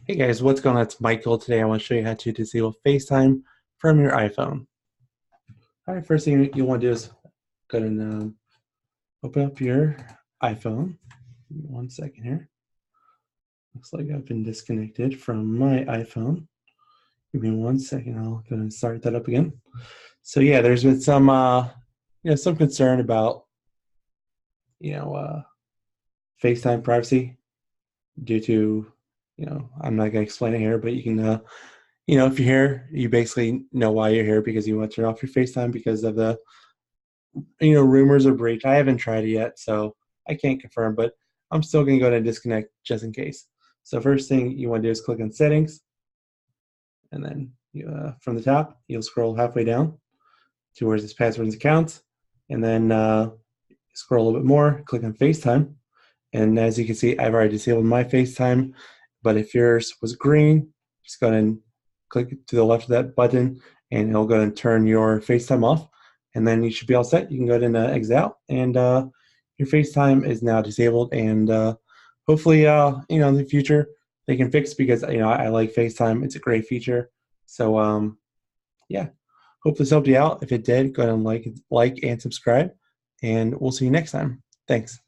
Hey guys, what's going on? It's Michael. Today I want to show you how to disable FaceTime from your iPhone. All right, first thing you want to do is go ahead and open up your iPhone. Give me 1 second here. Looks like I've been disconnected from my iPhone. Give me 1 second. I'll go ahead and start that up again. So yeah, there's been some some concern about you know uh, FaceTime privacy due to I'm not gonna explain it here, but you can if you're here, you basically know why you're here because you want to turn off your FaceTime because of the rumors of breach. I haven't tried it yet, so I can't confirm, but I'm still going to go ahead and disconnect just in case. So first thing you want to do is click on settings, and then from the top, you'll scroll halfway down to where it says passwords and accounts, and then scroll a little bit more, click on FaceTime. And as you can see, I've already disabled my FaceTime, but if yours was green, just go ahead and click to the left of that button, and it'll go ahead and turn your FaceTime off. And then you should be all set. You can go ahead and exit out, and your FaceTime is now disabled. And hopefully, in the future they can fix because I like FaceTime. It's a great feature. So yeah, hope this helped you out. If it did, go ahead and like and subscribe, and we'll see you next time. Thanks.